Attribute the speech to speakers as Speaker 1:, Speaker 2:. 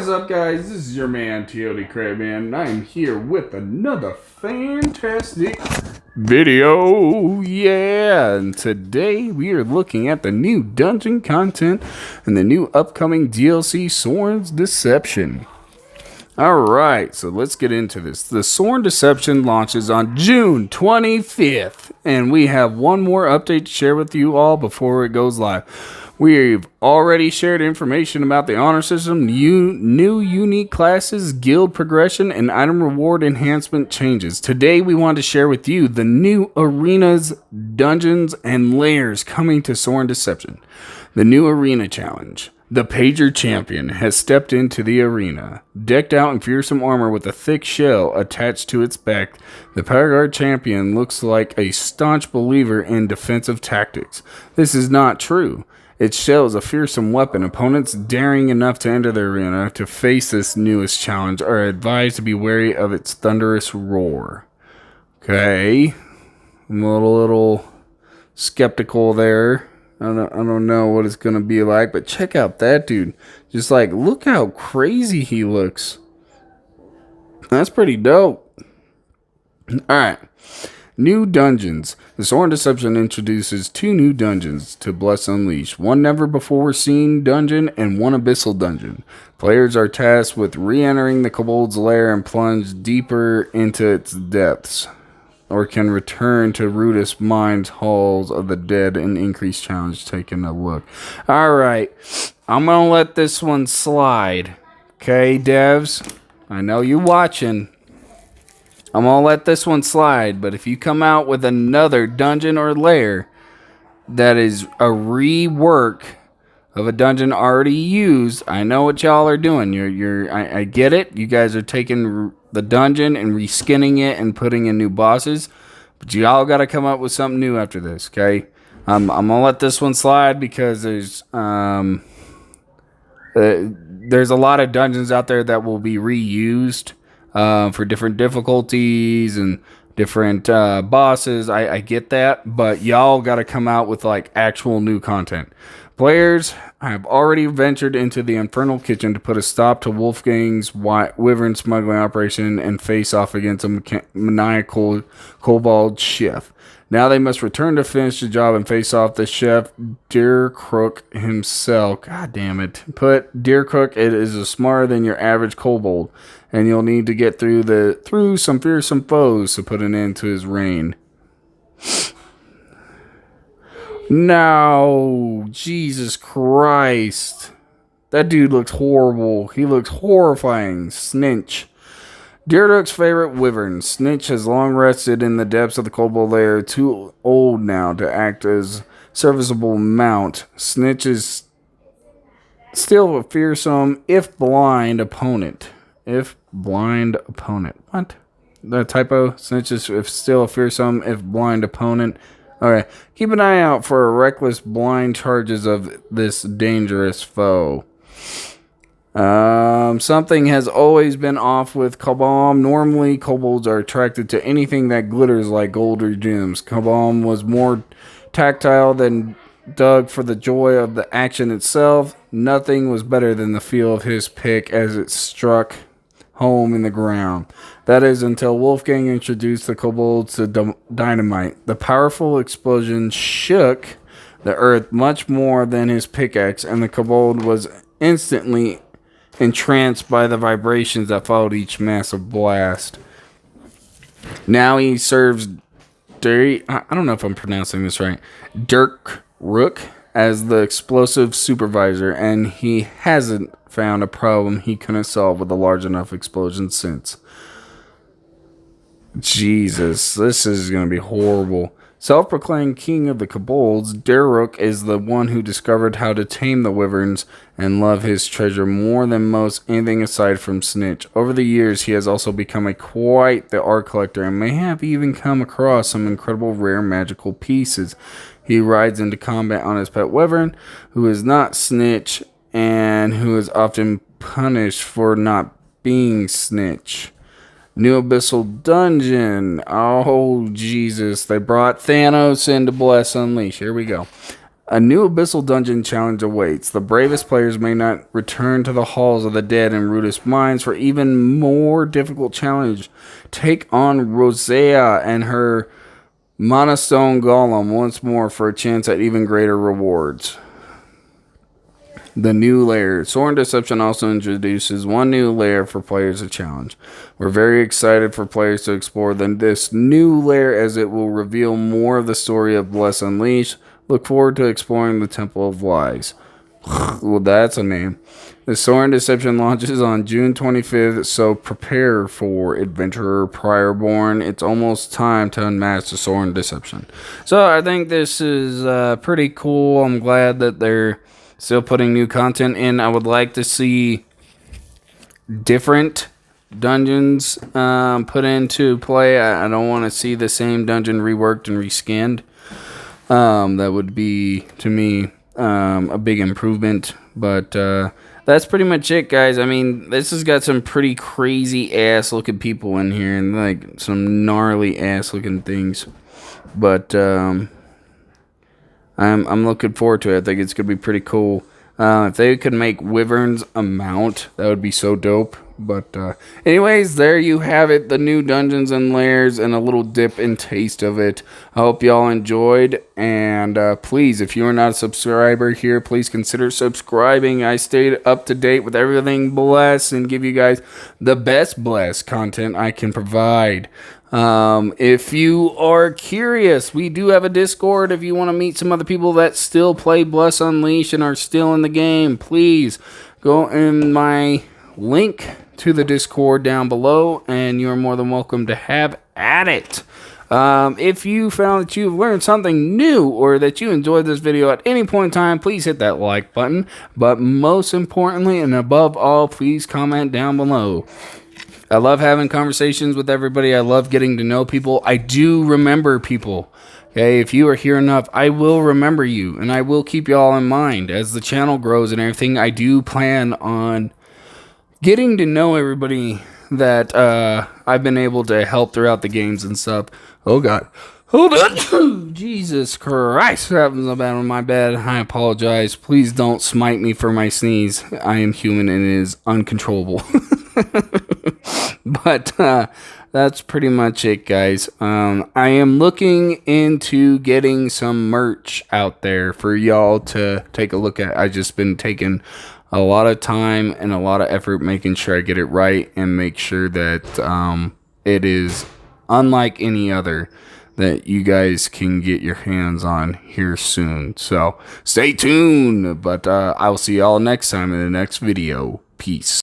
Speaker 1: What is up, guys? This is your man TLD Crabman, and I am here with another fantastic video. Yeah, and today we are looking at the new dungeon content and the new upcoming DLC Soren's Deception. Alright, so let's get into this. The Soren Deception launches on June 25th, and we have one more update to share with you all before it goes live. We've already shared information about the honor system, new unique classes, guild progression, and item reward enhancement changes. Today we want to share with you the new arenas, dungeons, and lairs coming to Soren Deception. The new arena challenge. The Pager Champion has stepped into the arena. Decked out in fearsome armor with a thick shell attached to its back, the Pager Champion looks like a staunch believer in defensive tactics. This is not true. Its shell is a fearsome weapon. Opponents daring enough to enter the arena to face this newest challenge are advised to be wary of its thunderous roar. Okay. I'm a little skeptical there. I don't know what it's going to be like, but check out that dude. Just like, look how crazy he looks. That's pretty dope. Alright. New dungeons. The Soren Deception introduces 2 new dungeons to Bless Unleashed. One never before seen dungeon and one abyssal dungeon. Players are tasked with re-entering the Kobold's lair and plunge deeper into its depths, or can return to Rudis Mine's halls of the dead and increase challenge. Taking a look. Alright, I'm gonna let this one slide. Okay, devs? I know you're watching. I'm going to let this one slide, but if you come out with another dungeon or lair that is a rework of a dungeon already used, I know what y'all are doing. I get it. You guys are taking the dungeon and reskinning it and putting in new bosses, but y'all got to come up with something new after this, okay? I'm going to let this one slide because there's a lot of dungeons out there that will be reused. For different difficulties and different bosses. I get that, but y'all got to come out with like actual new content. Players have already ventured into the Infernal Kitchen to put a stop to Wolfgang's Wyvern smuggling operation and face off against a maniacal kobold chef. Now they must return to finish the job and face off the chef, Deer Crook himself. God damn it. Deer Crook, it is smarter than your average kobold, and you'll need to get through some fearsome foes to put an end to his reign. No, Jesus Christ. That dude looks horrible. He looks horrifying. Snitch. Deerdook's favorite wyvern, Snitch, has long rested in the depths of the kobold lair, too old now to act as serviceable mount. Snitch is still a fearsome, if blind, opponent. What? The typo? Snitch is still a fearsome, if blind, opponent. Alright, keep an eye out for reckless, blind charges of this dangerous foe. Something has always been off with Kabam. Normally, kobolds are attracted to anything that glitters like gold or gems. Kabam was more tactile than Doug for the joy of the action itself. Nothing was better than the feel of his pick as it struck home in the ground. That is until Wolfgang introduced the kobolds to dynamite. The powerful explosion shook the earth much more than his pickaxe, and the kobold was instantly entranced by the vibrations that followed each massive blast. Now he serves I don't know if I'm pronouncing this right, Dirk Rook as the explosive supervisor, and he hasn't found a problem he couldn't solve with a large enough explosion since. Jesus, this is going to be horrible. Self-proclaimed king of the kobolds, Daruk is the one who discovered how to tame the wyverns and love his treasure more than most anything aside from Snitch. Over the years, he has also become quite the art collector and may have even come across some incredible rare magical pieces. He rides into combat on his pet wyvern, who is not Snitch and who is often punished for not being Snitch. New Abyssal Dungeon. Oh, Jesus. They brought Thanos into Bless Unleashed. Here we go. A new Abyssal Dungeon challenge awaits. The bravest players may not return to the halls of the dead and Rudis mines for even more difficult challenge. Take on Rosea and her Monostone Golem once more for a chance at even greater rewards. The new lair. Sword and Deception also introduces one new lair for players to challenge. We're very excited for players to explore this new lair as it will reveal more of the story of Bless Unleashed. Look forward to exploring the Temple of Lies. Well, that's a name. The Sword and Deception launches on June 25th, so prepare for Adventurer Priorborn. It's almost time to unmask the Sword and Deception. So I think this is pretty cool. I'm glad that they're still putting new content in. I would like to see different dungeons put into play. I don't want to see the same dungeon reworked and reskinned. That would be, to me, a big improvement. But that's pretty much it, guys. I mean, this has got some pretty crazy ass looking people in here and like some gnarly ass looking things. But I'm looking forward to it. I think it's gonna be pretty cool. If they could make Wyverns a mount, that would be so dope. But anyways, there you have it. The new Dungeons and Lairs and a little dip and taste of it. I hope y'all enjoyed. And please, if you are not a subscriber here, please consider subscribing. I stayed up to date with everything Bless and give you guys the best Bless content I can provide. If you are curious, we do have a Discord. If you want to meet some other people that still play Bless Unleashed and are still in the game, please go in my link to the Discord down below, and you're more than welcome to have at it. If you found that you've learned something new or that you enjoyed this video at any point in time, please hit that like button. But most importantly and above all, please comment down below. I love having conversations with everybody. I love getting to know people. I do remember people. Okay, if you are here enough, I will remember you, and I will keep you all in mind. As the channel grows and everything, I do plan on getting to know everybody that I've been able to help throughout the games and stuff. Oh, God. Hold on. Jesus Christ. That was about my bad. I apologize. Please don't smite me for my sneeze. I am human and it is uncontrollable. But that's pretty much it, guys. I am looking into getting some merch out there for y'all to take a look at. I've just been taking a lot of time and a lot of effort making sure I get it right and make sure that it is unlike any other that you guys can get your hands on here soon. So stay tuned. But I will see y'all next time in the next video. Peace.